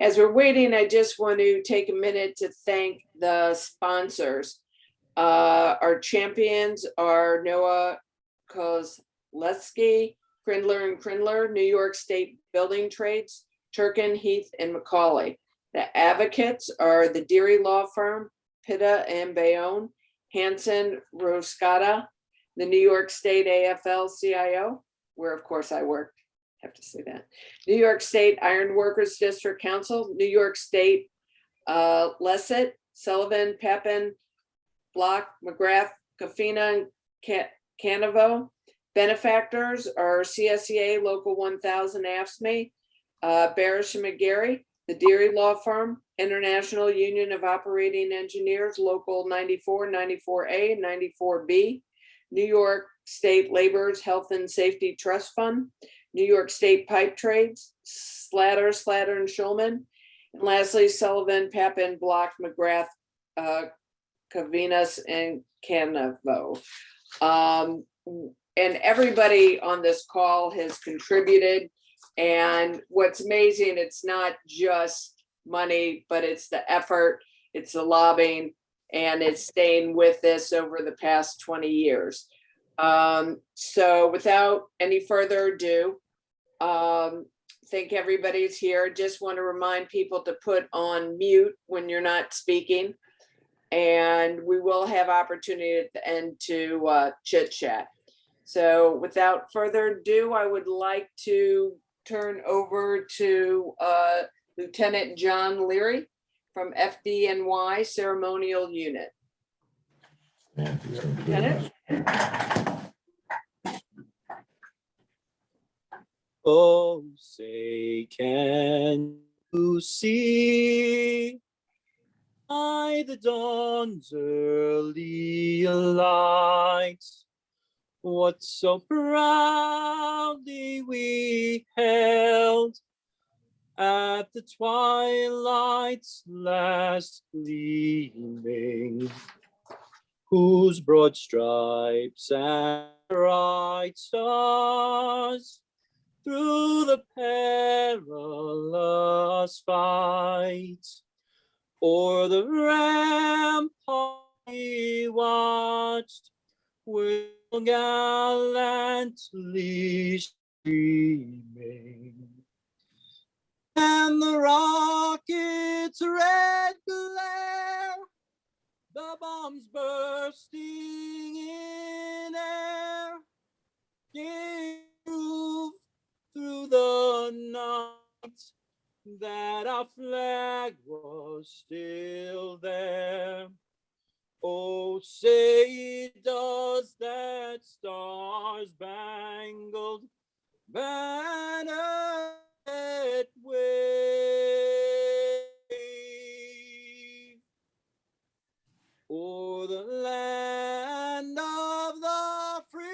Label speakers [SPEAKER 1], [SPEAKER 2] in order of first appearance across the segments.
[SPEAKER 1] As we're waiting, I just want to take a minute to thank the sponsors. Our champions are Noah Kozlowski, Crindler and Crindler, New York State Building Trades, Turkin, Heath, and Macaulay. The advocates are the Deary Law Firm, Pitta and Bayonne, Hanson Roscata, the New York State AFL-CIO, where of course I work, have to say that. New York State Iron Workers District Council, New York State Lessett, Sullivan, Pepin, Block, McGrath, Cafina, and Canavo. Benefactors are CSEA Local 1000 AFSCME, Barish and McGarry, the Deary Law Firm, International Union of Operating Engineers, Local 94, 94A, 94B, New York State Laborers Health and Safety Trust Fund, New York State Pipe Trades, Slatter, and Schulman, and lastly, Sullivan, Papin, Block, McGrath, Cavinas, and Canavo. And everybody on this call has contributed. And what's amazing, it's not just money, but it's the effort, it's the lobbying, and it's staying with this over the past 20 years. So without any further ado, think everybody's here. Just want to remind people to put on mute when you're not speaking. And we will have opportunity at the end to chit chat. So without further ado, I would like to turn over to Lieutenant John Leary from FDNY Ceremonial Unit. Lieutenant?
[SPEAKER 2] Oh, say, can you see by the dawn's early light what so proudly we held at the twilight's last gleaming, whose broad stripes and bright stars through the perilous fight o'er the rampart we watched with gallantly streaming, and the rocket's red glare, the bombs bursting in air, gave proof through the night that our flag was still there. Oh, say does that star-spangled banner yet wave o'er the land of the free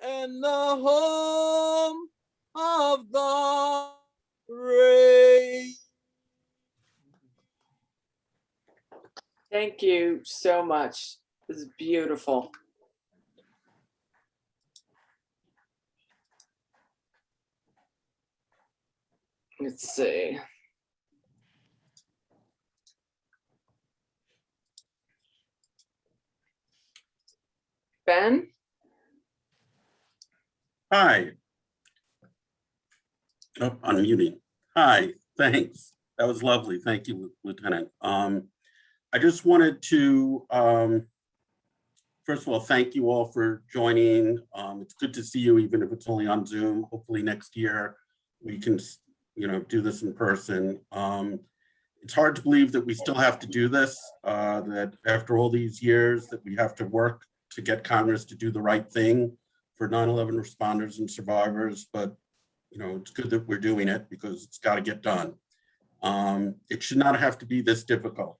[SPEAKER 2] and the home of the brave.
[SPEAKER 1] Thank you so much. It was beautiful. Let's see. Ben?
[SPEAKER 3] Hi. Oh, unmuting. Hi, thanks. That was lovely. Thank you, Lieutenant. I just wanted to, first of all, thank you all for joining. It's good to see you, even if it's only on Zoom. Hopefully next year we can, do this in person. It's hard to believe that we still have to do this, that after all these years that we have to work to get Congress to do the right thing for 9/11 responders and survivors, but it's good that we're doing it because it's got to get done. It should not have to be this difficult.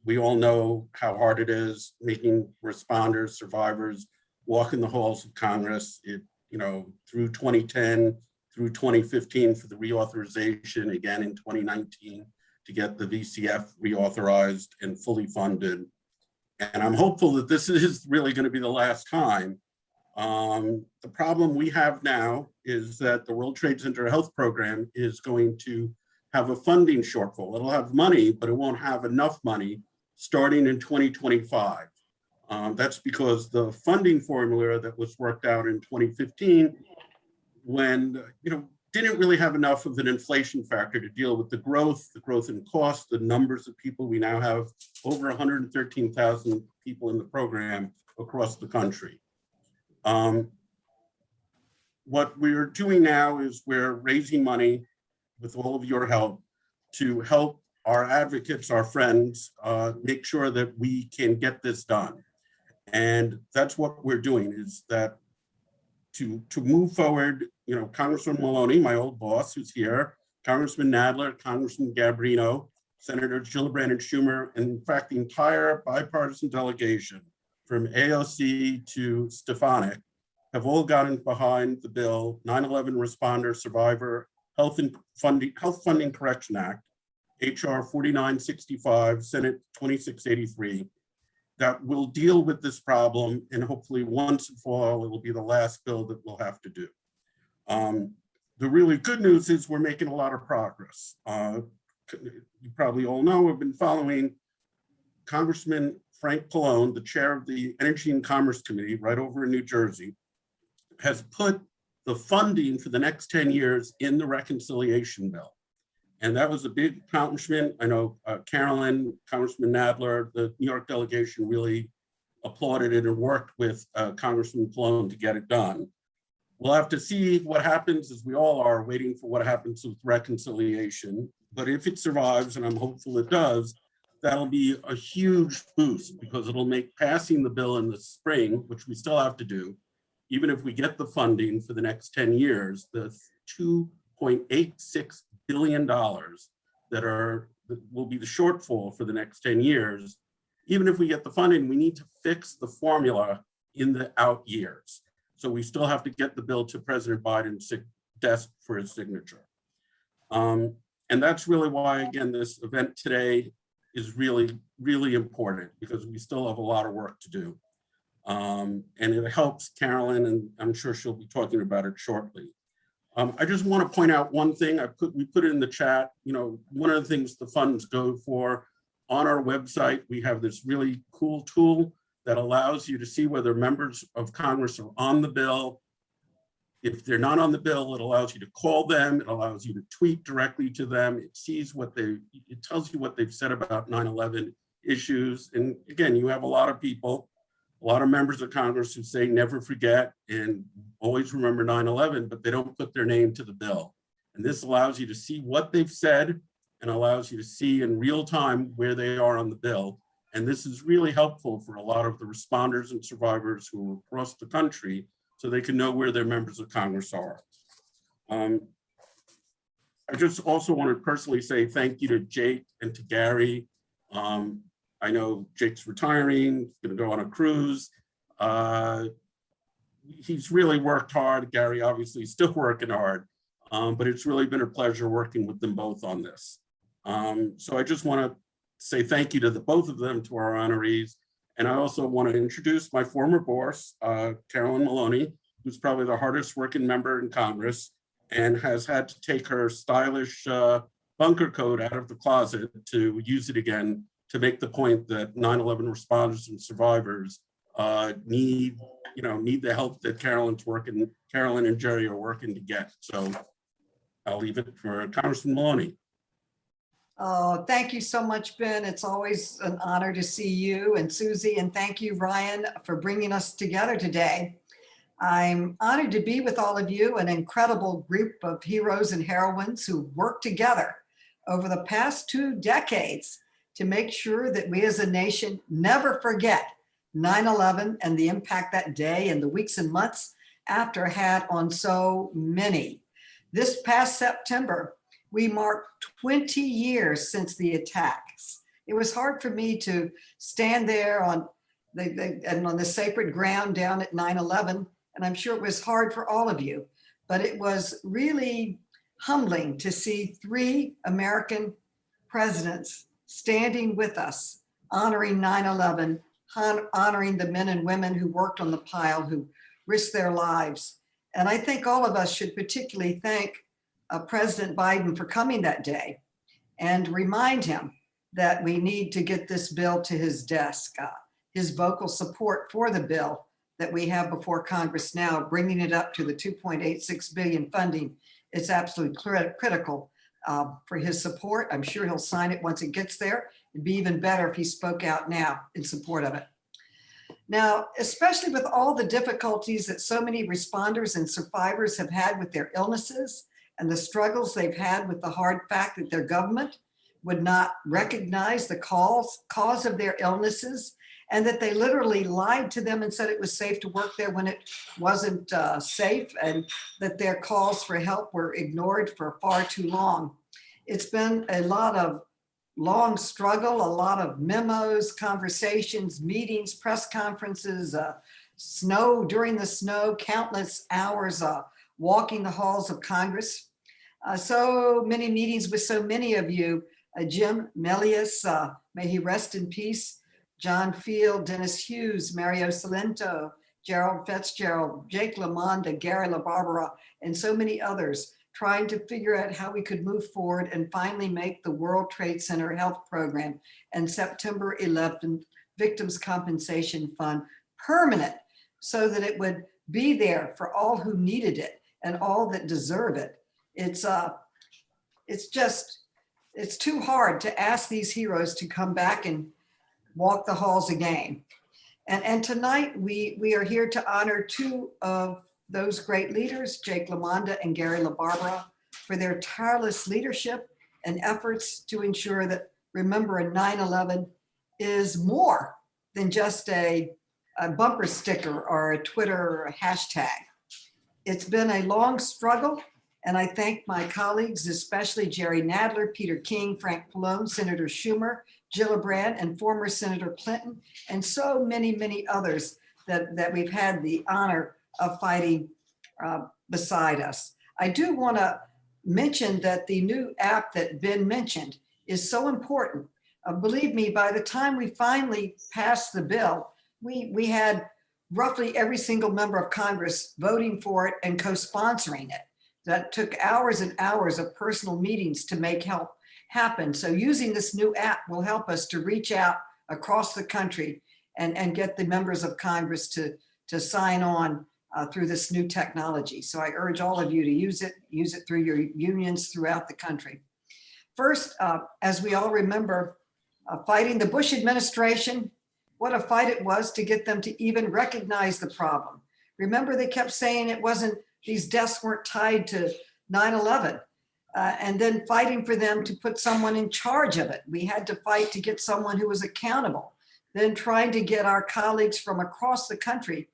[SPEAKER 3] We all know how hard it is making responders, survivors walk in the halls of Congress. Through 2010, through 2015 for the reauthorization, again in 2019 to get the VCF reauthorized and fully funded. And I'm hopeful that this is really going to be the last time. The problem we have now is that the World Trade Center Health Program is going to have a funding shortfall. It'll have money, but it won't have enough money starting in 2025. That's because the funding formula that was worked out in 2015, when, didn't really have enough of an inflation factor to deal with the growth in cost, the numbers of people. We now have over 113,000 people in the program across the country. What we're doing now is we're raising money with all of your help to help our advocates, our friends, make sure that we can get this done. And that's what we're doing, is that to move forward, Congressman Maloney, my old boss who's here, Congressman Nadler, Congressman Gabrino, Senator Gillibrand and Schumer, and in fact, the entire bipartisan delegation from AOC to Stefanik have all gotten behind the bill, 9/11 Responder Survivor Health Funding Correction Act, HR 4965, Senate 2683, that will deal with this problem, and hopefully once and for all, it will be the last bill that we'll have to do. The really good news is we're making a lot of progress. You probably all know, we've been following Congressman Frank Pallone, the chair of the Energy and Commerce Committee right over in New Jersey, has put the funding for the next 10 years in the reconciliation bill. And that was a big accomplishment. I know Carolyn, Congressman Nadler, the New York delegation really applauded it and worked with Congressman Pallone to get it done. We'll have to see what happens, as we all are waiting for what happens with reconciliation. But if it survives, and I'm hopeful it does, that'll be a huge boost, because it'll make passing the bill in the spring, which we still have to do, even if we get the funding for the next 10 years, the $2.86 billion that will be the shortfall for the next 10 years. Even if we get the funding, we need to fix the formula in the out years. So we still have to get the bill to President Biden's desk for his signature. And that's really why, again, this event today is really, really important, because we still have a lot of work to do. And it helps Carolyn, and I'm sure she'll be talking about it shortly. I just want to point out one thing. We put it in the chat. One of the things the funds go for, on our website, we have this really cool tool that allows you to see whether members of Congress are on the bill. If they're not on the bill, it allows you to call them. It allows you to tweet directly to them. It tells you what they've said about 9/11 issues. And again, you have a lot of people, a lot of members of Congress who say never forget and always remember 9/11, but they don't put their name to the bill. And this allows you to see what they've said and allows you to see in real time where they are on the bill. And this is really helpful for a lot of the responders and survivors who are across the country, so they can know where their members of Congress are. I just also want to personally say thank you to Jake and to Gary. I know Jake's retiring, he's going to go on a cruise. He's really worked hard. Gary obviously is still working hard, but it's really been a pleasure working with them both on this. So I just want to say thank you to both of them, to our honorees. And I also want to introduce my former boss, Carolyn Maloney, who's probably the hardest working member in Congress and has had to take her stylish bunker coat out of the closet to use it again, to make the point that 9/11 responders and survivors need the help that Carolyn and Jerry are working to get. So I'll leave it for Congressman Maloney.
[SPEAKER 4] Oh, thank you so much, Ben. It's always an honor to see you and Susie, and thank you, Ryan, for bringing us together today. I'm honored to be with all of you, an incredible group of heroes and heroines who worked together over the past 2 decades to make sure that we as a nation never forget 9/11 and the impact that day and the weeks and months after had on so many. This past September, we marked 20 years since the attacks. It was hard for me to stand there on the sacred ground down at 9/11, and I'm sure it was hard for all of you, but it was really humbling to see 3 American presidents standing with us, honoring 9/11, honoring the men and women who worked on the pile, who risked their lives. And I think all of us should particularly thank President Biden for coming that day and remind him that we need to get this bill to his desk. His vocal support for the bill that we have before Congress now, bringing it up to the 2.86 billion funding, is absolutely critical for his support. I'm sure he'll sign it once it gets there. It'd be even better if he spoke out now in support of it. Now, especially with all the difficulties that so many responders and survivors have had with their illnesses and the struggles they've had with the hard fact that their government would not recognize the cause of their illnesses, and that they literally lied to them and said it was safe to work there when it wasn't safe, and that their calls for help were ignored for far too long. It's been a lot of long struggle, a lot of memos, conversations, meetings, press conferences, during the snow, countless hours walking the halls of Congress. So many meetings with so many of you. Jim Melius, may he rest in peace. John Field, Dennis Hughes, Mario Salento, Gerald Fitzgerald, Jake Lemonda, Gary LaBarbera, and so many others, trying to figure out how we could move forward and finally make the World Trade Center Health Program and September 11th Victims Compensation Fund permanent, so that it would be there for all who needed it and all that deserve it. It's too hard to ask these heroes to come back and walk the halls again. And tonight we are here to honor two of those great leaders, Jake LaMonda and Gary LaBarbera, for their tireless leadership and efforts to ensure that remembering 9/11 is more than just a bumper sticker or a Twitter hashtag. It's been a long struggle, and I thank my colleagues, especially Jerry Nadler, Peter King, Frank Pallone, Senator Schumer, Gillibrand, and former Senator Clinton, and so many, many others that we've had the honor of fighting beside us. I do want to mention that the new app that Ben mentioned is so important. Believe me, by the time we finally passed the bill, we had roughly every single member of Congress voting for it and co-sponsoring it. That took hours and hours of personal meetings to make help happen. So using this new app will help us to reach out across the country and get the members of Congress to sign on through this new technology. So I urge all of you to use it through your unions throughout the country. First, as we all remember, fighting the Bush administration, what a fight it was to get them to even recognize the problem. Remember, they kept saying these deaths weren't tied to 9/11, and then fighting for them to put someone in charge of it. We had to fight to get someone who was accountable, then trying to get our colleagues from across the country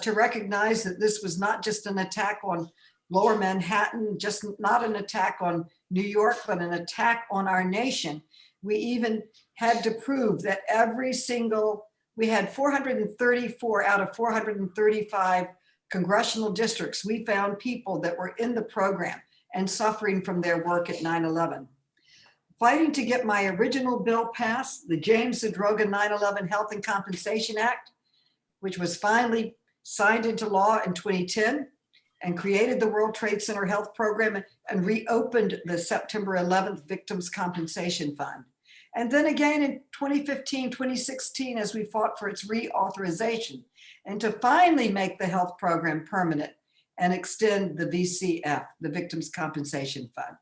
[SPEAKER 4] to recognize that this was not just an attack on Lower Manhattan, just not an attack on New York, but an attack on our nation. We even had to prove that we had 434 out of 435 congressional districts. We found people that were in the program and suffering from their work at 9/11. Fighting to get my original bill passed, the James Zadroga 9/11 Health and Compensation Act, which was finally signed into law in 2010 and created the World Trade Center Health Program and reopened the September 11th Victims Compensation Fund. And then again in 2015, 2016, as we fought for its reauthorization, and to finally make the health program permanent and extend the VCF, the Victims Compensation Fund.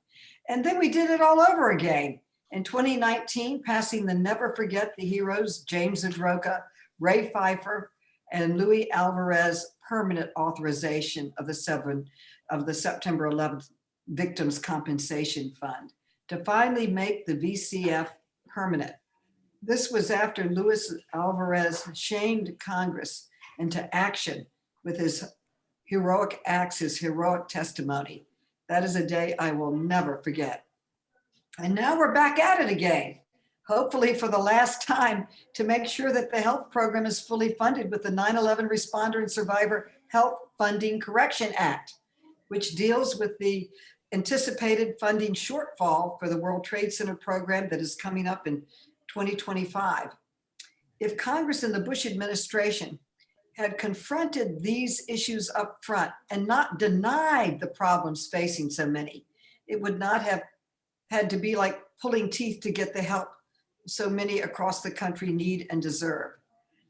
[SPEAKER 4] And then we did it all over again in 2019, passing the Never Forget the Heroes, James Zadroga, Ray Pfeiffer, and Louis Alvarez permanent authorization of the September 11th Victims Compensation Fund to finally make the VCF permanent. This was after Luis Alvarez shamed Congress into action with his heroic acts, his heroic testimony. That is a day I will never forget. And now we're back at it again, hopefully for the last time, to make sure that the health program is fully funded with the 9/11 Responder and Survivor Health Funding Correction Act, which deals with the anticipated funding shortfall for the World Trade Center program that is coming up in 2025. If Congress and the Bush administration had confronted these issues up front and not denied the problems facing so many, it would not have had to be like pulling teeth to get the help so many across the country need and deserve.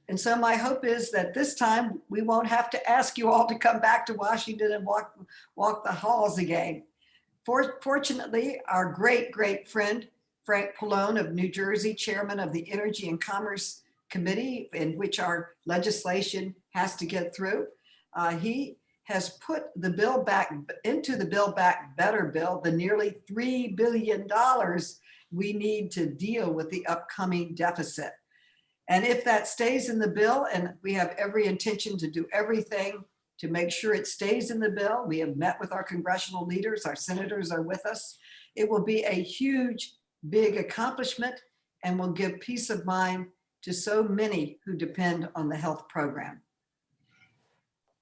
[SPEAKER 4] And so my hope is that this time we won't have to ask you all to come back to Washington and walk the halls again. Fortunately, our great friend, Frank Pallone of New Jersey, chairman of the Energy and Commerce Committee, in which our legislation has to get through, he has put the bill back into the Build Back Better bill, the nearly $3 billion we need to deal with the upcoming deficit. And if that stays in the bill, and we have every intention to do everything to make sure it stays in the bill, we have met with our congressional leaders, our senators are with us, it will be a huge, big accomplishment and will give peace of mind to so many who depend on the health program.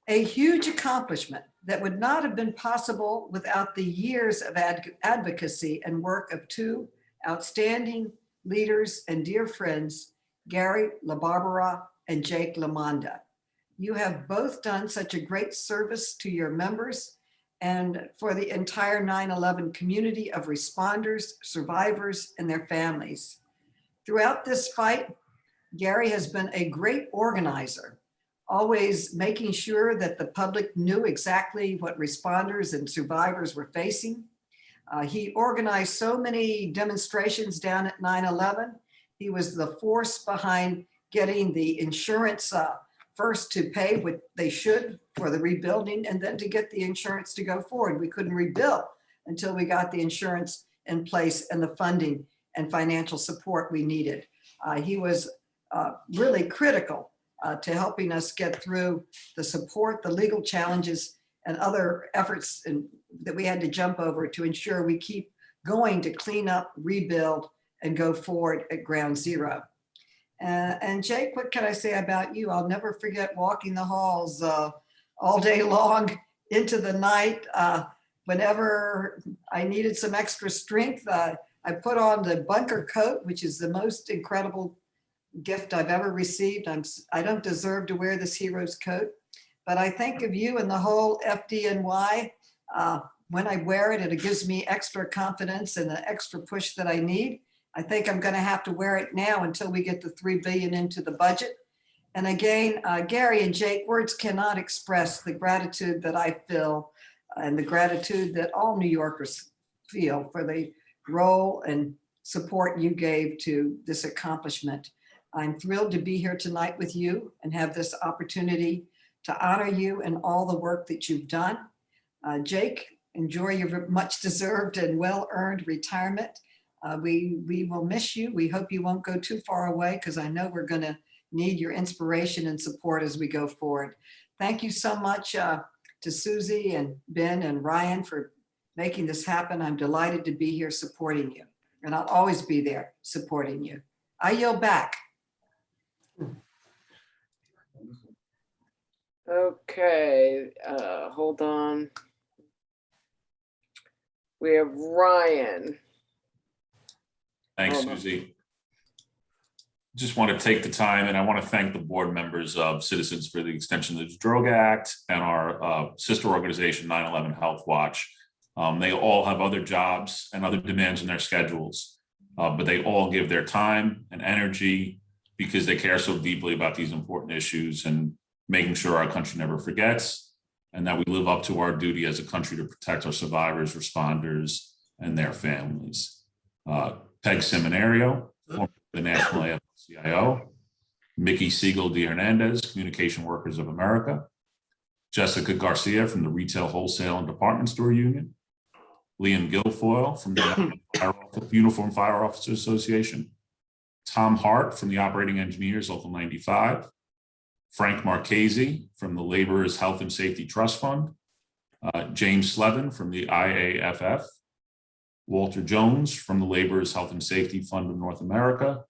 [SPEAKER 4] A huge accomplishment that would not have been possible without the years of advocacy and work of two outstanding leaders and dear friends, Gary LaBarbera and Jake Lemonda. You have both done such a great service to your members and for the entire 9/11 community of responders, survivors, and their families. Throughout this fight, Gary has been a great organizer, always making sure that the public knew exactly what responders and survivors were facing. He organized so many demonstrations down at 9/11. He was the force behind getting the insurance first to pay what they should for the rebuilding and then to get the insurance to go forward. We couldn't rebuild until we got the insurance in place and the funding and financial support we needed. He was really critical to helping us get through the support, the legal challenges, and other efforts that we had to jump over to ensure we keep going to clean up, rebuild, and go forward at ground zero. And Jake, what can I say about you? I'll never forget walking the halls all day long into the night. Whenever I needed some extra strength, I put on the bunker coat, which is the most incredible gift I've ever received. I don't deserve to wear this hero's coat, but I think of you and the whole FDNY. When I wear it, it gives me extra confidence and the extra push that I need. I think I'm going to have to wear it now until we get the $3 billion into the budget. And again, Gary and Jake, words cannot express the gratitude that I feel and the gratitude that all New Yorkers feel for the role and support you gave to this accomplishment. I'm thrilled to be here tonight with you and have this opportunity to honor you and all the work that you've done. Jake, enjoy your much deserved and well-earned retirement. We will miss you. We hope you won't go too far away because I know we're going to need your inspiration and support as we go forward. Thank you so much to Susie and Ben and Ryan for making this happen. I'm delighted to be here supporting you, and I'll always be there supporting you. I yield back.
[SPEAKER 1] Okay, hold on. We have Ryan.
[SPEAKER 5] Thanks, Susie. Just want to take the time and I want to thank the board members of Citizens for the Extension of the Zadroga Act and our sister organization, 9/11 Health Watch. They all have other jobs and other demands in their schedules, but they all give their time and energy because they care so deeply about these important issues and making sure our country never forgets and that we live up to our duty as a country to protect our survivors, responders, and their families. Peg Seminario, former the National AFL-CIO, Mickey Siegel de Hernandez, Communication Workers of America, Jessica Garcia from the Retail, Wholesale, and Department Store Union, Liam Guilfoyle from the Uniform Fire Officers Association, Tom Hart from the Operating Engineers Local 95, Frank Marchese from the Laborers Health and Safety Trust Fund, James Slevin from the IAFF, Walter Jones from the Laborers Health and Safety Fund of North America,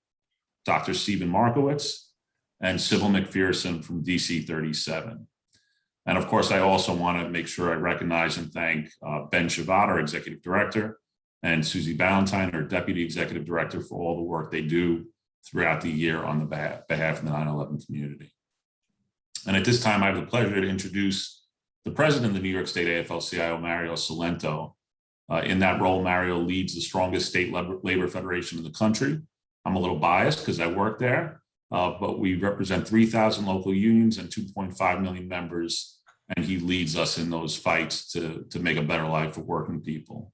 [SPEAKER 5] Dr. Stephen Markowitz, and Sybil McPherson from DC 37. And of course, I also want to make sure I recognize and thank Ben Shabbat, our Executive Director, and Susie Ballantyne, our Deputy Executive Director, for all the work they do throughout the year on the behalf of the 9/11 community. And at this time, I have the pleasure to introduce the president of the New York State AFL-CIO, Mario Cilento. In that role, Mario leads the strongest state labor federation in the country. I'm a little biased because I work there, but we represent 3,000 local unions and 2.5 million members, and he leads us in those fights to make a better life for working people.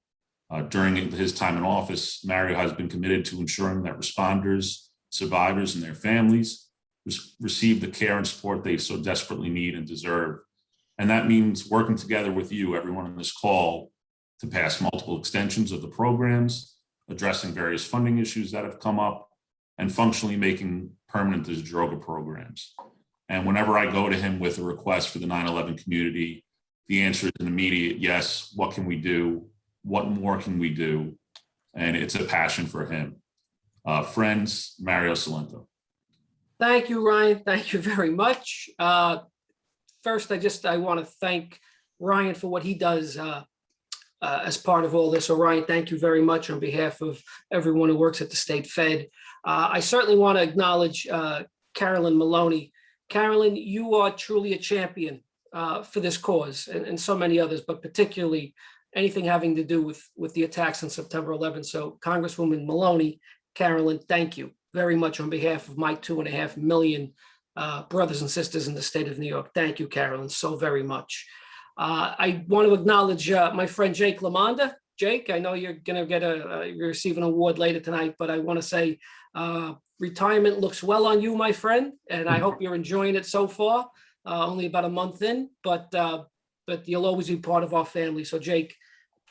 [SPEAKER 5] During his time in office, Mario has been committed to ensuring that responders, survivors, and their families receive the care and support they so desperately need and deserve. And that means working together with you, everyone on this call, to pass multiple extensions of the programs, addressing various funding issues that have come up, and functionally making permanent the Zadroga programs. And whenever I go to him with a request for the 9/11 community, the answer is an immediate yes. What can we do? What more can we do? And it's a passion for him. Friends, Mario Cilento.
[SPEAKER 6] Thank you, Ryan. Thank you very much. First, I want to thank Ryan for what he does as part of all this. So Ryan, thank you very much on behalf of everyone who works at the State Fed. I certainly want to acknowledge Carolyn Maloney. Carolyn, you are truly a champion for this cause and so many others, but particularly anything having to do with the attacks on September 11th. So Congresswoman Maloney, Carolyn, thank you very much on behalf of my 2.5 million brothers and sisters in the state of New York. Thank you, Carolyn, so very much. I want to acknowledge my friend Jake Lemonda. Jake, I know you're going to get you're receiving an award later tonight, but I want to say retirement looks well on you, my friend, and I hope you're enjoying it so far. Only about a month in, but you'll always be part of our family. So Jake,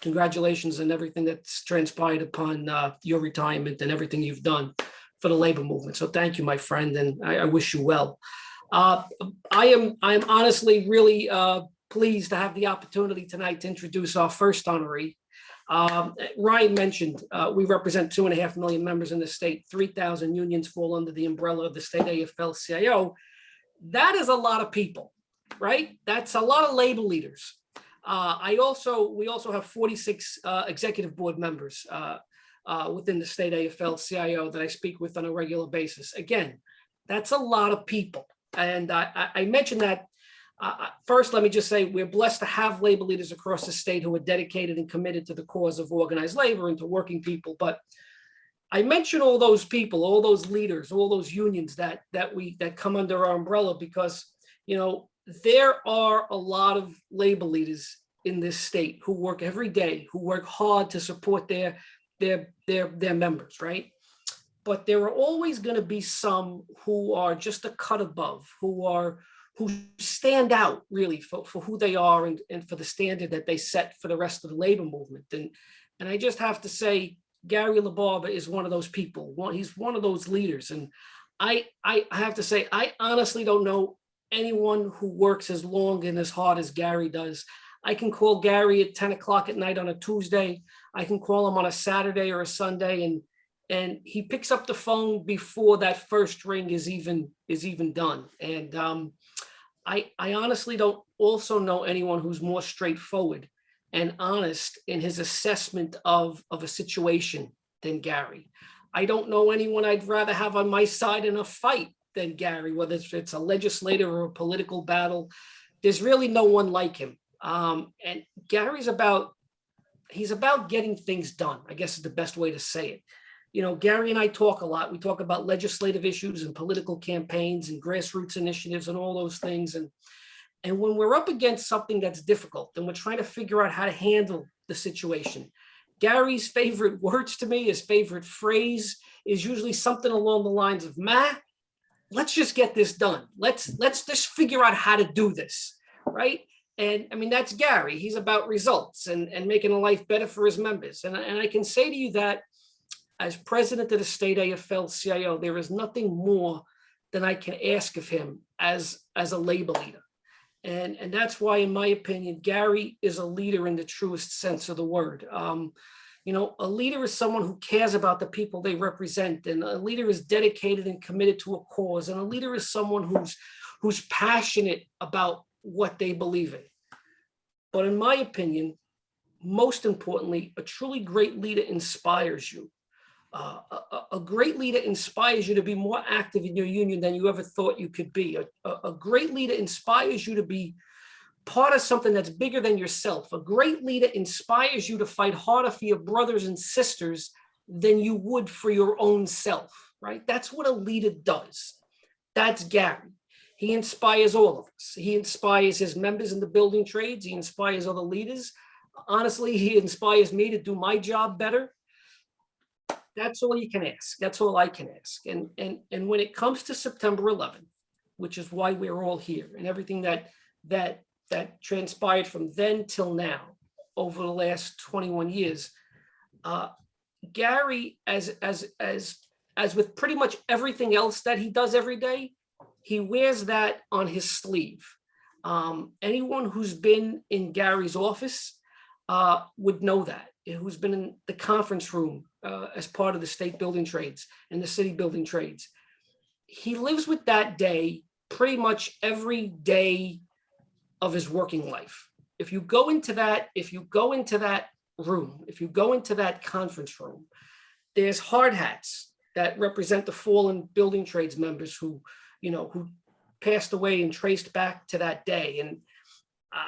[SPEAKER 6] congratulations on everything that's transpired upon your retirement and everything you've done for the labor movement. So thank you, my friend, and I wish you well. I am honestly really pleased to have the opportunity tonight to introduce our first honoree. Ryan mentioned we represent 2.5 million members in the state. 3,000 unions fall under the umbrella of the state AFL-CIO. That is a lot of people, right? That's a lot of labor leaders. We also have 46 executive board members within the state AFL-CIO that I speak with on a regular basis. Again, that's a lot of people. And I mentioned that. First, let me just say we're blessed to have labor leaders across the state who are dedicated and committed to the cause of organized labor and to working people. But I mention all those people, all those leaders, all those unions that come under our umbrella because, you know, there are a lot of labor leaders in this state who work every day, who work hard to support their members, right? But there are always going to be some who are just a cut above, who stand out really for who they are and for the standard that they set for the rest of the labor movement. And I just have to say, Gary LaBarbera is one of those people. He's one of those leaders. And I have to say, I honestly don't know anyone who works as long and as hard as Gary does. I can call Gary at 10 o'clock at night on a Tuesday. I can call him on a Saturday or a Sunday, and he picks up the phone before that first ring is even done. And I honestly don't also know anyone who's more straightforward and honest in his assessment of a situation than Gary. I don't know anyone I'd rather have on my side in a fight than Gary, whether it's a legislative or a political battle. There's really no one like him. And Gary's about getting things done, I guess is the best way to say it. You know, Gary and I talk a lot. We talk about legislative issues and political campaigns and grassroots initiatives and all those things. And when we're up against something that's difficult and we're trying to figure out how to handle the situation, Gary's favorite words to me, his favorite phrase is usually something along the lines of, let's just get this done. Let's just figure out how to do this, right? And I mean, that's Gary. He's about results and making a life better for his members. And I can say to you that as president of the state AFL-CIO, there is nothing more than I can ask of him as a labor leader. And that's why, in my opinion, Gary is a leader in the truest sense of the word. You know, a leader is someone who cares about the people they represent, and a leader is dedicated and committed to a cause, and a leader is someone who's passionate about what they believe in. But in my opinion, most importantly, a truly great leader inspires you. A great leader inspires you to be more active in your union than you ever thought you could be. A great leader inspires you to be part of something that's bigger than yourself. A great leader inspires you to fight harder for your brothers and sisters than you would for your own self, right? That's what a leader does. That's Gary. He inspires all of us. He inspires his members in the building trades. He inspires other leaders. Honestly, he inspires me to do my job better. That's all you can ask. That's all I can ask. And when it comes to September 11th, which is why we're all here, and everything that transpired from then till now over the last 21 years, Gary, as with pretty much everything else that he does every day, he wears that on his sleeve. Anyone who's been in Gary's office would know that, who's been in the conference room as part of the state building trades and the city building trades. He lives with that day pretty much every day of his working life. If you go into that room, if you go into that conference room, there's hard hats that represent the fallen building trades members who passed away and traced back to that day. And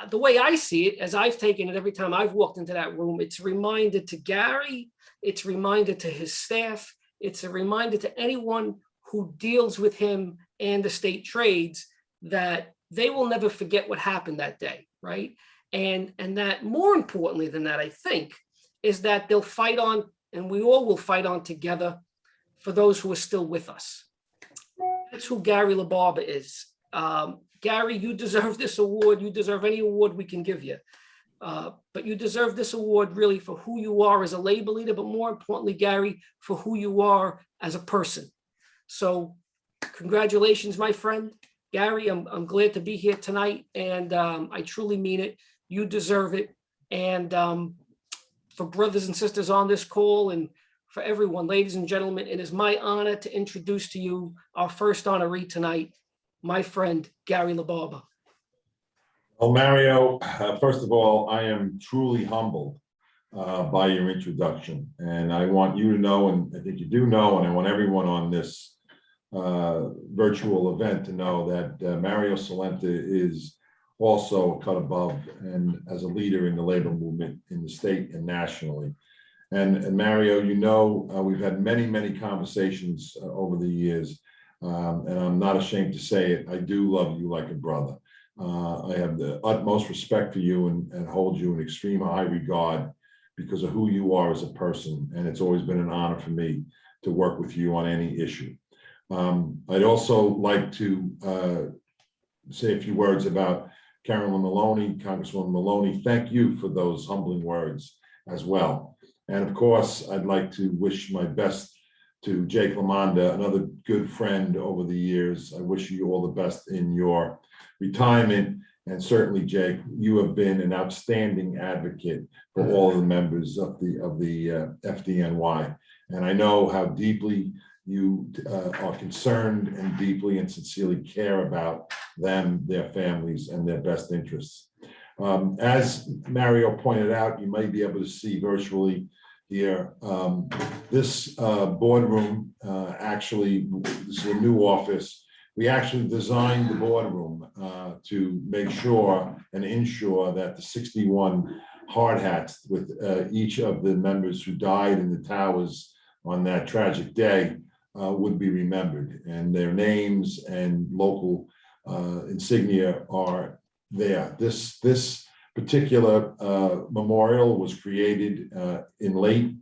[SPEAKER 6] the way I see it, as I've taken it every time I've walked into that room, it's a reminder to Gary, it's a reminder to his staff, it's a reminder to anyone who deals with him and the state trades that they will never forget what happened that day, right? And that more importantly than that, I think, is that they'll fight on, and we all will fight on together for those who are still with us. That's who Gary LaBarbera is. Gary, you deserve this award. You deserve any award we can give you. But you deserve this award really for who you are as a labor leader, but more importantly, Gary, for who you are as a person. So congratulations, my friend. Gary, I'm glad to be here tonight, and I truly mean it. You deserve it. And for brothers and sisters on this call, and for everyone, ladies and gentlemen, it is my honor to introduce to you our first honoree tonight, my friend, Gary LaBarbera.
[SPEAKER 7] Well, Mario, first of all, I am truly humbled by your introduction. And I want you to know, and I think you do know, and I want everyone on this virtual event to know that Mario Salenta is also a cut above and as a leader in the labor movement in the state and nationally. And Mario, we've had many, many conversations over the years, and I'm not ashamed to say it. I do love you like a brother. I have the utmost respect for you and hold you in extreme high regard because of who you are as a person. And it's always been an honor for me to work with you on any issue. I'd also like to say a few words about Carolyn Maloney, Congresswoman Maloney. Thank you for those humbling words as well. And of course, I'd like to wish my best to Jake Lemonda, another good friend over the years. I wish you all the best in your retirement. And certainly, Jake, you have been an outstanding advocate for all of the members of the FDNY. And I know how deeply you are concerned and deeply and sincerely care about them, their families, and their best interests. As Mario pointed out, you may be able to see virtually here, this boardroom, actually, this is a new office. We actually designed the boardroom to make sure and ensure that the 61 hard hats with each of the members who died in the towers on that tragic day would be remembered, and their names and local insignia are there. This particular memorial was created in late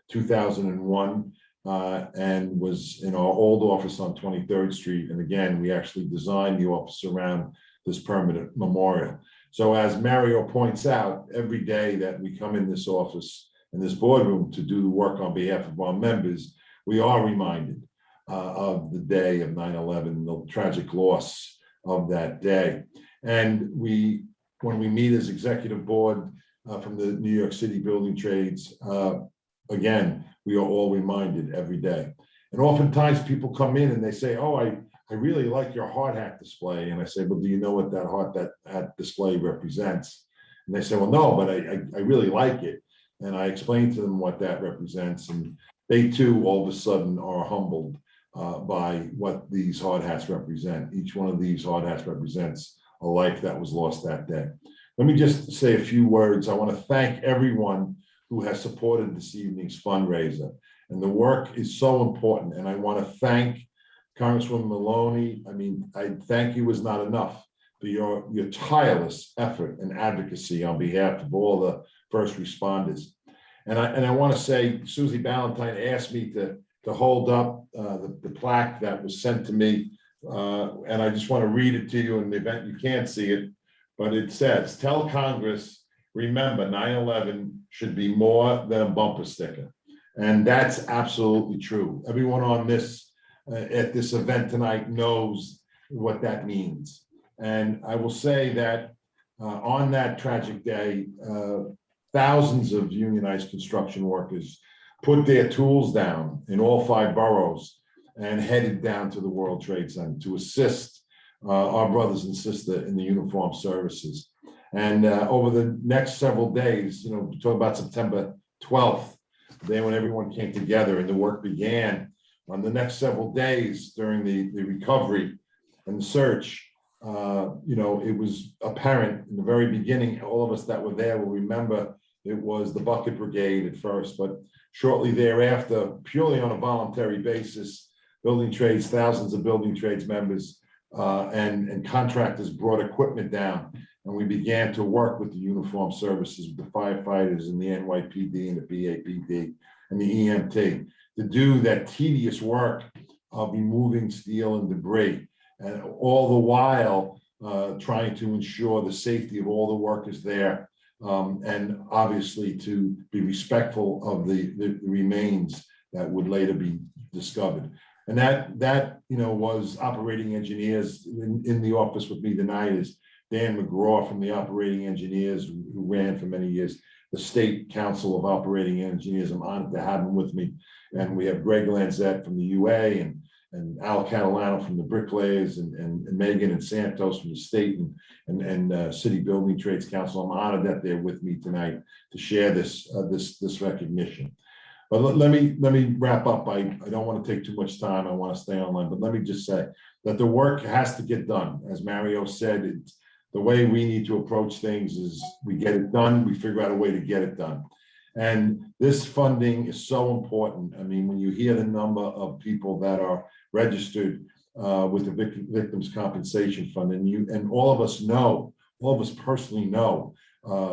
[SPEAKER 7] 2001 and was in our old office on 23rd Street. And again, we actually designed the office around this permanent memorial. So as Mario points out, every day that we come in this office, in this boardroom to do the work on behalf of our members, we are reminded of the day of 9/11, the tragic loss of that day. And when we meet as executive board from the New York City building trades, again, we are all reminded every day. And oftentimes people come in and they say, oh, I really like your hard hat display. And I say, well, do you know what that hard hat display represents? And they say, well, no, but I really like it. And I explain to them what that represents. And they too, all of a sudden are humbled by what these hard hats represent. Each one of these hard hats represents a life that was lost that day. Let me just say a few words. I want to thank everyone who has supported this evening's fundraiser. And the work is so important. And I want to thank Congresswoman Maloney. I mean, I thank you is not enough for your tireless effort and advocacy on behalf of all the first responders. And I want to say, Susie Ballantyne asked me to hold up the plaque that was sent to me. And I just want to read it to you in the event you can't see it. But it says, tell Congress, remember 9/11 should be more than a bumper sticker. And that's absolutely true. Everyone on this, at this event tonight knows what that means. And I will say that on that tragic day, thousands of unionized construction workers put their tools down in all 5 boroughs and headed down to the World Trade Center to assist our brothers and sisters in the uniformed services. And over the next several days, you know, talk about September 12th, the day when everyone came together and the work began. On the next several days during the recovery and the search, you know, it was apparent in the very beginning, all of us that were there will remember it was the Bucket Brigade at first, but shortly thereafter, purely on a voluntary basis, building trades, thousands of building trades members and contractors brought equipment down. And we began to work with the uniformed services, with the firefighters and the NYPD and the BAPD and the EMT to do that tedious work of removing steel and debris. And all the while trying to ensure the safety of all the workers there. And obviously to be respectful of the remains that would later be discovered. And that you know, was operating engineers in the office with me tonight is Dan McGraw from the operating engineers who ran for many years, the State Council of Operating Engineers. I'm honored to have him with me. And we have Greg Lanzette from the UA and Al Catalano from the Bricklayers and Megan and Santos from the state and City Building Trades Council. I'm honored that they're with me tonight to share this recognition. But let me wrap up. I don't want to take too much time. I want to stay online, but let me just say that the work has to get done. As Mario said, the way we need to approach things is we get it done, we figure out a way to get it done. And this funding is so important. I mean, when you hear the number of people that are registered with the Victims Compensation Fund, and all of us know, all of us personally know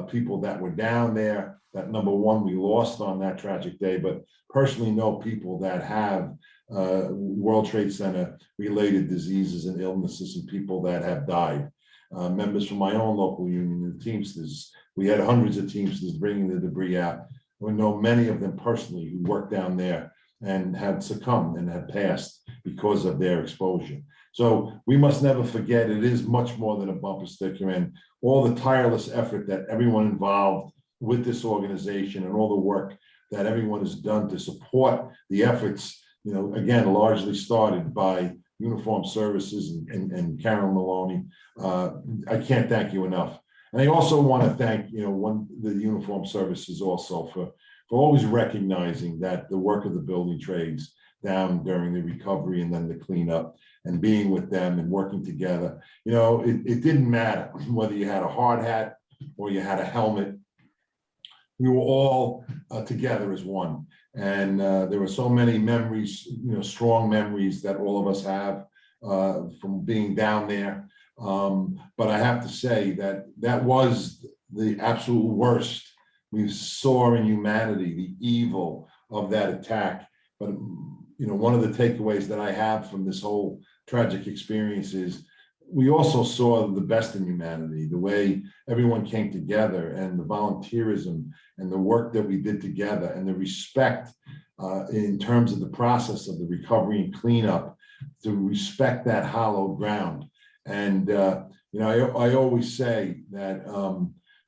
[SPEAKER 7] people that were down there, that number one, we lost on that tragic day, but personally know people that have World Trade Center related diseases and illnesses and people that have died. Members from my own local union, the Teamsters, we had hundreds of Teamsters bringing the debris out. We know many of them personally who worked down there and have succumbed and have passed because of their exposure. So we must never forget it is much more than a bumper sticker, and all the tireless effort that everyone involved with this organization and all the work that everyone has done to support the efforts, you know, again, largely started by Uniformed Services and Karen Maloney. I can't thank you enough. And I also want to thank, you know, the Uniformed Services also for always recognizing that the work of the building trades down during the recovery and then the cleanup and being with them and working together. You know, it didn't matter whether you had a hard hat or you had a helmet. We were all together as one. And there were so many memories, you know, strong memories that all of us have from being down there. But I have to say that was the absolute worst we saw in humanity, the evil of that attack. But, you know, one of the takeaways that I have from this whole tragic experience is we also saw the best in humanity, the way everyone came together and the volunteerism and the work that we did together and the respect in terms of the process of the recovery and cleanup, to respect that hallowed ground. And, you know, I always say that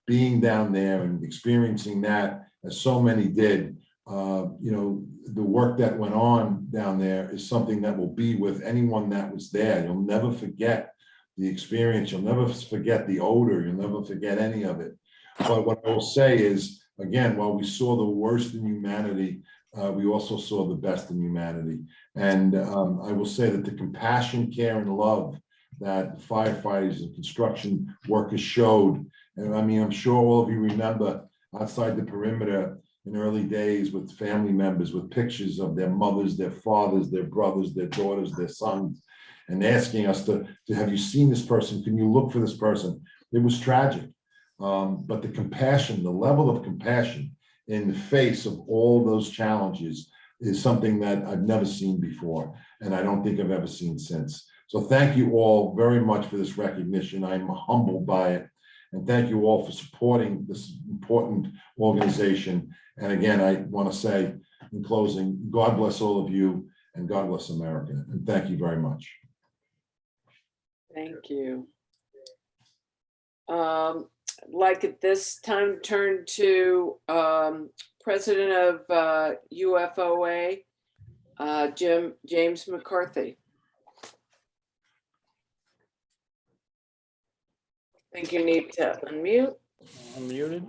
[SPEAKER 7] being down there and experiencing that, as so many did, you know, the work that went on down there is something that will be with anyone that was there. You'll never forget the experience. You'll never forget the odor. You'll never forget any of it. But what I will say is again, while we saw the worst in humanity, we also saw the best in humanity. And I will say that the compassion, care, and love that firefighters and construction workers showed, and I mean, I'm sure all of you remember outside the perimeter in early days with family members, with pictures of their mothers, their fathers, their brothers, their daughters, their sons, and asking us to have you seen this person? Can you look for this person? It was tragic. But the compassion, the level of compassion in the face of all those challenges is something that I've never seen before, and I don't think I've ever seen since. So thank you all very much for this recognition. I'm humbled by it. And thank you all for supporting this important organization. And again, I want to say in closing, God bless all of you and God bless America. And thank you very much.
[SPEAKER 1] Thank you. Like at this time, turn to President of UFOA, James McCarthy. I think you need to unmute.
[SPEAKER 2] I'm muted.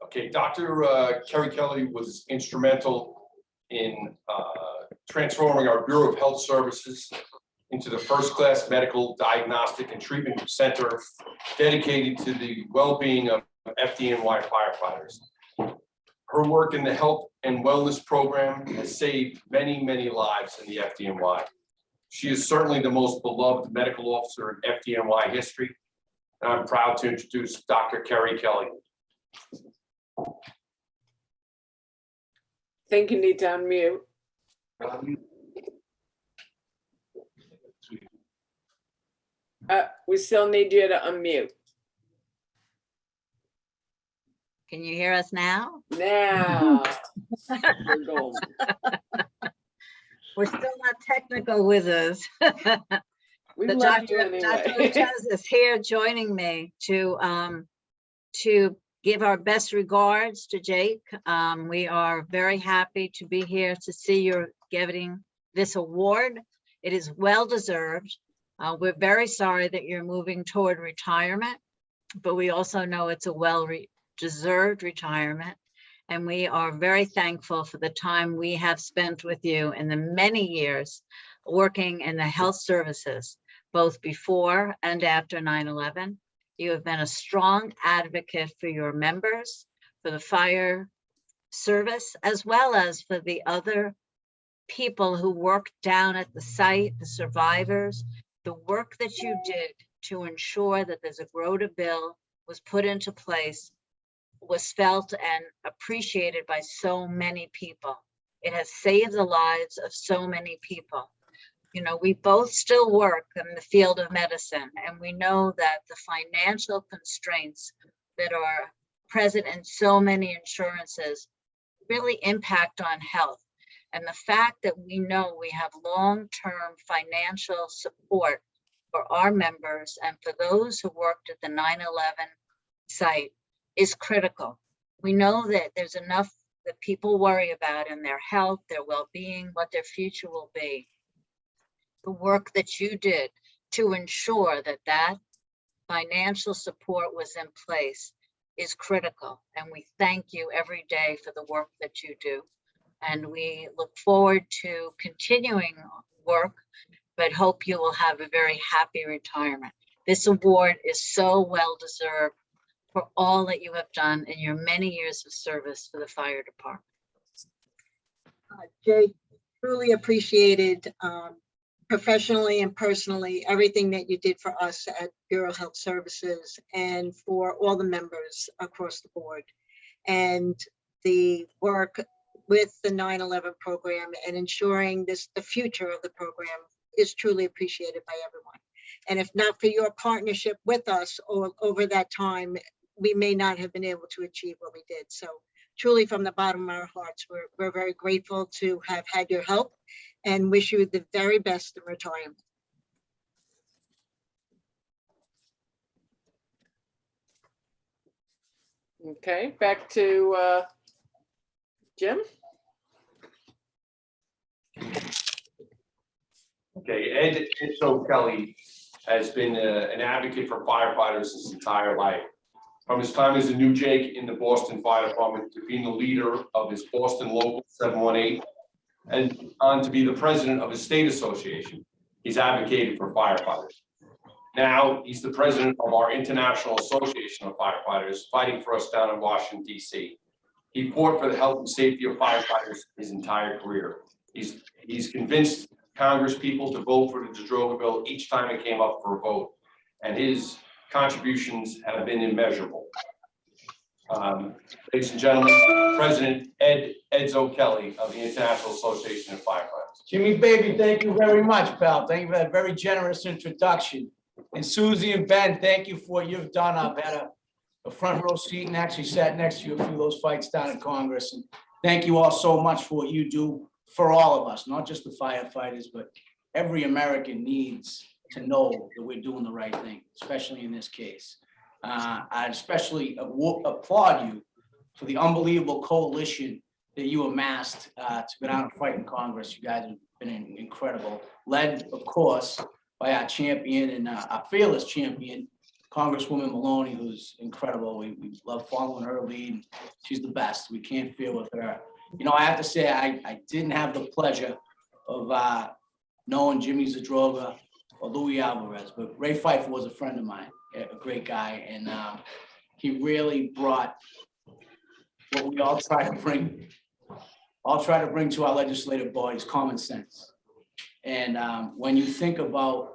[SPEAKER 8] Okay, Dr. Kerry Kelly was instrumental in transforming our Bureau of Health Services into the first-class medical, diagnostic, and treatment center dedicated to the well-being of FDNY firefighters. Her work in the health and wellness program has saved many, many lives in the FDNY. She is certainly the most beloved medical officer in FDNY history, and I'm proud to introduce Dr. Kerry Kelly.
[SPEAKER 1] I think you need to unmute. We still need you to unmute.
[SPEAKER 9] Can you hear us now?
[SPEAKER 1] Now. We're golden.
[SPEAKER 9] We're still not technical wizards.
[SPEAKER 1] We
[SPEAKER 9] The
[SPEAKER 1] love you
[SPEAKER 9] Dr.
[SPEAKER 1] anyway.
[SPEAKER 9] Chez is here joining me to give our best regards to Jake. We are very happy to be here to see you're getting this award. It is well deserved. We're very sorry that you're moving toward retirement, but we also know it's a well-deserved retirement. And we are very thankful for the time we have spent with you in the many years working in the health services, both before and after 9/11. You have been a strong advocate for your members, for the fire service, as well as for the other people who worked down at the site, the survivors. The work that you did to ensure that the Zadroga bill was put into place was felt and appreciated by so many people. It has saved the lives of so many people. You know, we both still work in the field of medicine, and we know that the financial constraints that are present in so many insurances really impact on health. And the fact that we know we have long-term financial support for our members and for those who worked at the 9/11 site is critical. We know that there's enough that people worry about in their health, their well-being, what their future will be. The work that you did to ensure that that financial support was in place is critical. And we thank you every day for the work that you do. And we look forward to continuing work, but hope you will have a very happy retirement. This award is so well deserved for all that you have done in your many years of service for the fire department.
[SPEAKER 10] Jake, truly appreciated professionally and personally everything that you did for us at Bureau of Health Services and for all the members across the board. And the work with the 9/11 program and ensuring the future of the program is truly appreciated by everyone. And if not for your partnership with us over that time, we may not have been able to achieve what we did. So truly from the bottom of our hearts, we're very grateful to have had your help and wish you the very best in retirement.
[SPEAKER 1] Okay, back to Jim.
[SPEAKER 8] Okay, Ed So Kelly has been an advocate for firefighters his entire life. From his time as a new Jake in the Boston Fire Department to being the leader of his Boston Local 718 and on to be the president of his state association, he's advocated for firefighters. Now he's the president of our International Association of Firefighters, fighting for us down in Washington, D.C. He fought for the health and safety of firefighters his entire career. He's convinced Congress people to vote for the Zadroga bill each time it came up for a vote, and his contributions have been immeasurable. Ladies and gentlemen, President Edzo Kelly of the International Association of Firefighters.
[SPEAKER 2] Jimmy, baby, thank you very much, pal. Thank you for that very generous introduction. And Susie and Ben, thank you for what you've done. I've had a front row seat and actually sat next to you a few of those fights down in Congress. And thank you all so much for what you do for all of us, not just the firefighters, but every American needs to know that we're doing the right thing, especially in this case. I especially applaud you for the unbelievable coalition that you amassed to go down and fight in Congress. You guys have been incredible, led, of course, by our champion and our fearless champion, Congresswoman Maloney, who's incredible. We love following her lead. She's the best. We can't fail with her. You know, I have to say, I didn't have the pleasure of knowing Jimmy Zadroga or Louis Alvarez, but Ray Pfeiffer was a friend of mine, a great guy, and he really brought what we all try to bring to our legislative bodies, common sense. And when you think about,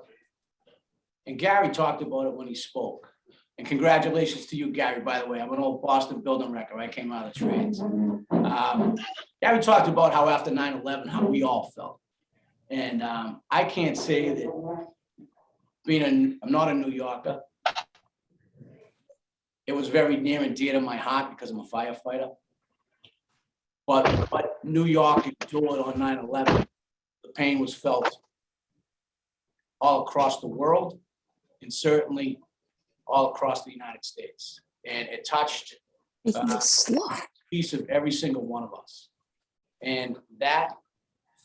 [SPEAKER 2] and Gary talked about it when he spoke, and congratulations to you, Gary, by the way. I'm an old Boston building wrecker. I came out of the trades. Gary talked about how after 9/11, how we all felt. And I can't say that I'm not a New Yorker. It was very near and dear to my heart because I'm a firefighter. But what New York endured on 9/11, the pain was felt all across the world and certainly all across the United States. And it touched a piece of every single one of us. And that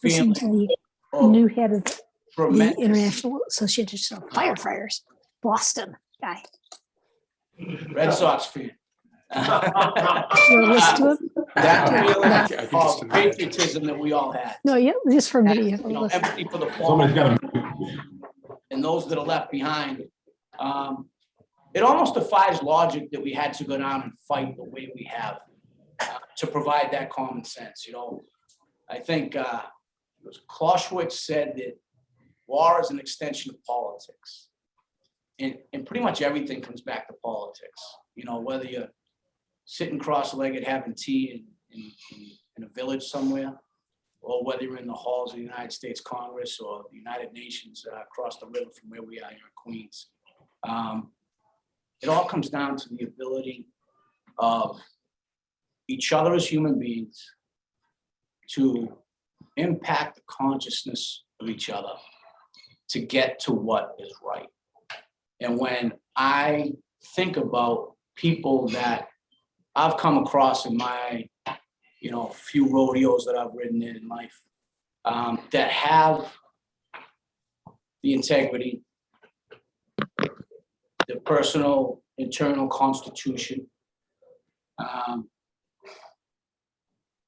[SPEAKER 11] Listen to
[SPEAKER 2] feeling
[SPEAKER 11] the new head of the
[SPEAKER 2] tremendous,
[SPEAKER 11] International Association of Firefighters, Boston guy.
[SPEAKER 2] Red Sox fan.
[SPEAKER 11] You listen to him?
[SPEAKER 2] That feeling of patriotism that we all had.
[SPEAKER 11] No, yeah, just for me.
[SPEAKER 2] You know, empathy for the fallen
[SPEAKER 7] Somebody's got to.
[SPEAKER 2] and those that are left behind. It almost defies logic that we had to go down and fight the way we have to provide that common sense. You know, I think it was Clausewitz said that war is an extension of politics, and pretty much everything comes back to politics. You know, whether you're sitting cross-legged having tea in a village somewhere, or whether you're in the halls of the United States Congress or the United Nations across the river from where we are here in Queens. It all comes down to the ability of each other as human beings to impact the consciousness of each other to get to what is right. And when I think about people that I've come across in my, few rodeos that I've ridden in life, that have the integrity, the personal internal constitution, the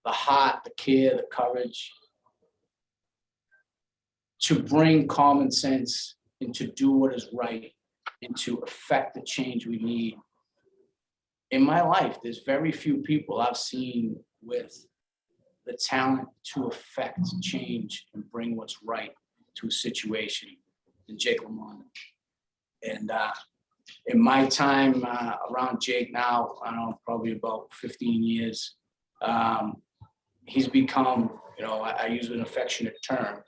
[SPEAKER 2] heart, the care, the courage to bring common sense and to do what is right and to affect the change we need. In my life, there's very few people I've seen with the talent to affect change and bring what's right to a situation than Jake Lemonda. And in my time around Jake now, I don't know, probably about 15 years, he's become, I use an affectionate term,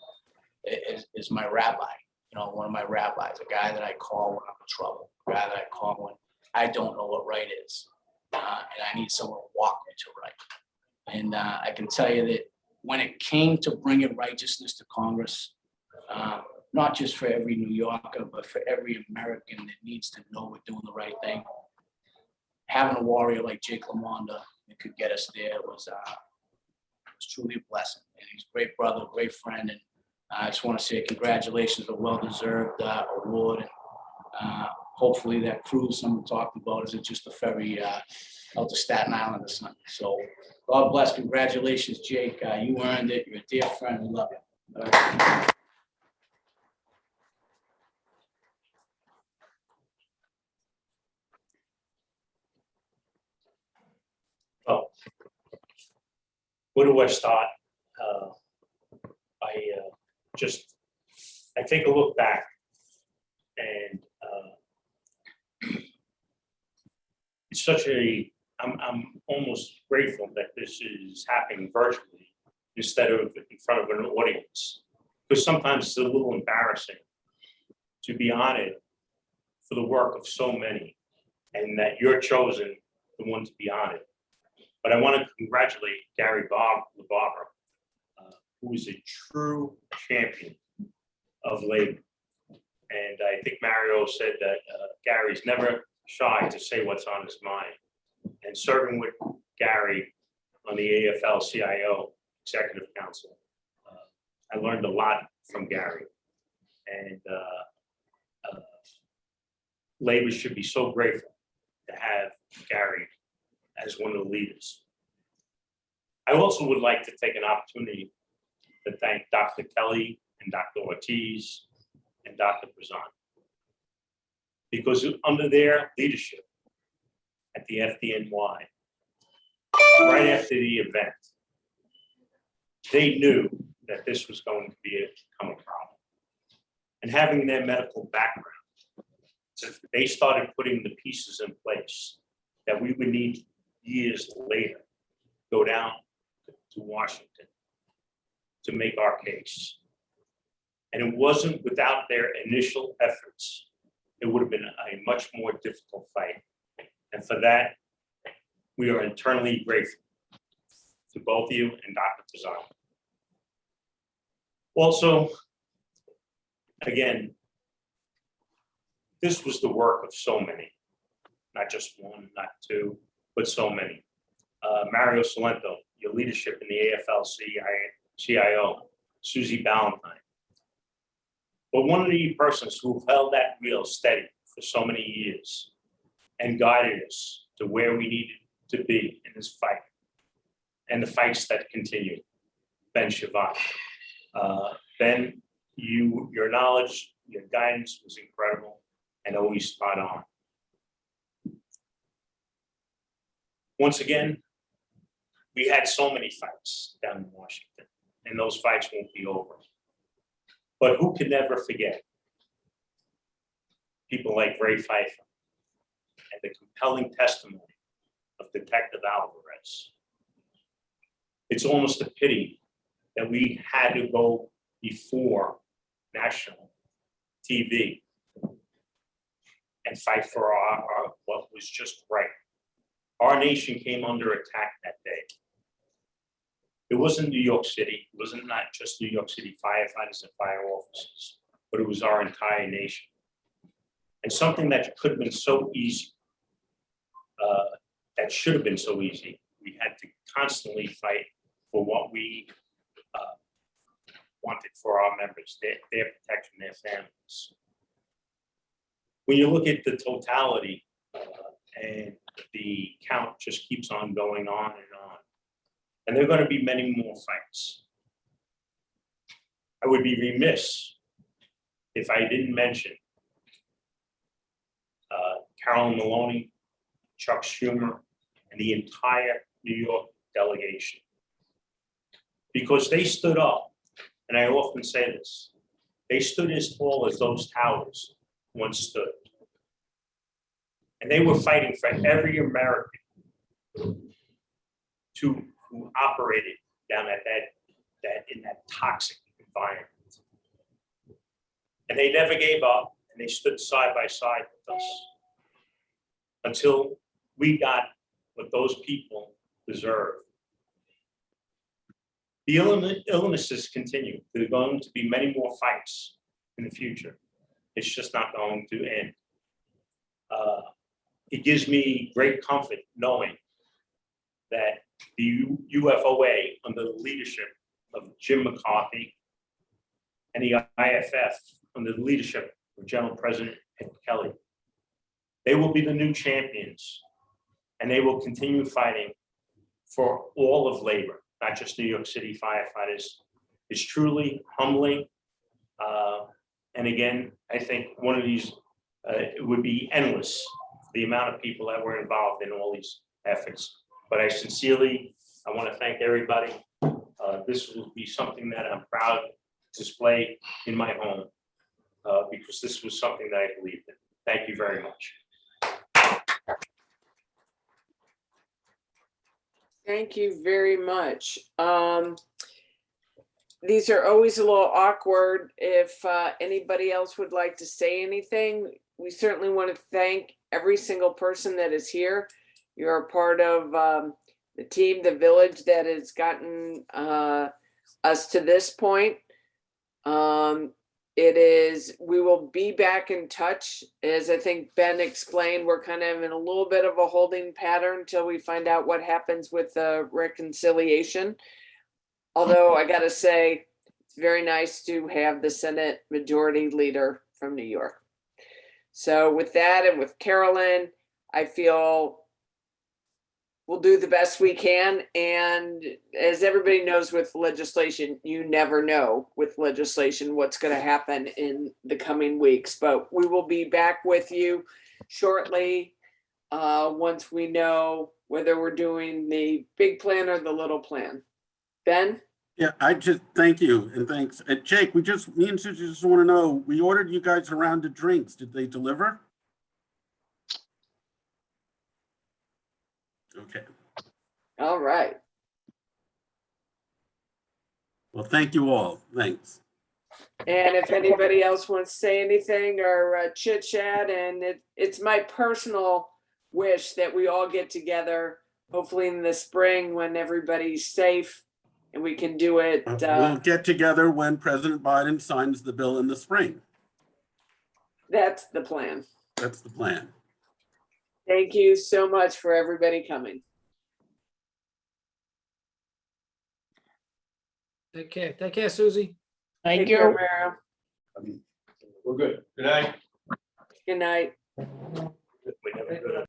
[SPEAKER 2] is my rabbi, one of my rabbis, a guy that I call when I'm in trouble, a guy that I call when I don't know what right is, and I need someone to walk me to right. And I can tell you that when it came to bringing righteousness to Congress, not just for every New Yorker, but for every American that needs to know we're doing the right thing, having a warrior like Jake Lemonda that could get us there was truly a blessing. And he's a great brother, great friend, and I just want to say congratulations, a well-deserved award. And Hopefully that cruise someone talked about, is it just a ferry out to Staten Island or something? So God bless, congratulations, Jake. You earned it. You're a dear friend. We love you. All right.
[SPEAKER 12] Oh, where do I start? I take a look back and it's such I'm almost grateful that this is happening virtually instead of in front of an audience. Because sometimes it's a little embarrassing to be honored for the work of so many and that you're chosen the one to be honored. But I want to congratulate Gary LaBarbera, who is a true champion of labor. And I think Mario said that Gary's never shy to say what's on his mind. And serving with Gary on the AFL-CIO Executive Council, I learned a lot from Gary. And labor should be so grateful to have Gary as one of the leaders. I also would like to take an opportunity to thank Dr. Kelly and Dr. Ortiz and Dr. Prezant, because under their leadership at the FDNY, right after the event, they knew that this was going to become a problem. And having their medical background, so they started putting the pieces in place that we would need years later go down to Washington to make our case. And it wasn't without their initial efforts, it would have been a much more difficult fight. And for that, we are eternally grateful to both of you and Dr. Prezant. Also, again, this was the work of so many, not just one, not two, but so many. Mario Salento, your leadership in the AFL-CIO, Susie Ballantyne. But one of the persons who held that wheel steady for so many years and guided us to where we needed to be in this fight and the fights that continue, Ben Shavak. Ben, your knowledge, your guidance was incredible and always spot on. Once again, we had so many fights down in Washington, and those fights won't be over. But who can never forget people like Ray Pfeiffer and the compelling testimony of Detective Alvarez? It's almost a pity that we had to go before national TV and fight for our what was just right. Our nation came under attack that day. It wasn't New York City. It wasn't not just New York City firefighters and fire officers, but it was our entire nation. And something that could have been so easy, that should have been so easy, we had to constantly fight for what we wanted for our members, their protection, their families. When you look at the totality and the count just keeps on going on, and there are going to be many more fights. I would be remiss if I didn't mention Carolyn Maloney, Chuck Schumer, and the entire New York delegation. Because they stood up, and I often say this, they stood as tall as those towers once stood. And they were fighting for every American who operated down at in that toxic environment. And they never gave up, and they stood side by side with us until we got what those people deserve. The illnesses continue. There are going to be many more fights in the future. It's just not going to end. It gives me great comfort knowing that the UFOA, under the leadership of Jim McCarthy, and the IAFF, under the leadership of General President at Kelly. They will be the new champions, and they will continue fighting for all of labor, not just New York City firefighters. It's truly humbling. And again, I think one of these, it would be endless, the amount of people that were involved in all these efforts. But I want to thank everybody. This will be something that I'm proud to display in my home because this was something that I believed in. Thank you very much.
[SPEAKER 1] Thank you very much. These are always a little awkward. If anybody else would like to say anything, we certainly want to thank every single person that is here. You're a part of the team, the village that has gotten us to this point. We will be back in touch. As I think Ben explained, we're kind of in a little bit of a holding pattern until we find out what happens with the reconciliation. Although I gotta say, it's very nice to have the Senate Majority Leader from New York. So with that and with Carolyn, I feel we'll do the best we can. And as everybody knows with legislation, you never know with legislation what's going to happen in the coming weeks. But we will be back with you shortly once we know whether we're doing the big plan or the little plan. Ben?
[SPEAKER 3] Yeah, I just, thank you, and thanks. Jake, me and Susie just want to know, we ordered you guys a round of drinks. Did they deliver? Okay.
[SPEAKER 1] All right.
[SPEAKER 3] Well, thank you all. Thanks.
[SPEAKER 1] And if anybody else wants to say anything or chit chat, and it's my personal wish that we all get together, hopefully in the spring when everybody's safe and we can do it.
[SPEAKER 3] We'll get together when President Biden signs the bill in the spring.
[SPEAKER 1] That's the plan.
[SPEAKER 3] That's the plan.
[SPEAKER 1] Thank you so much for everybody coming.
[SPEAKER 6] Take care. Take care, Susie.
[SPEAKER 1] Take care, Mara.
[SPEAKER 8] We're good. Good night.
[SPEAKER 1] Good night.
[SPEAKER 12] We never-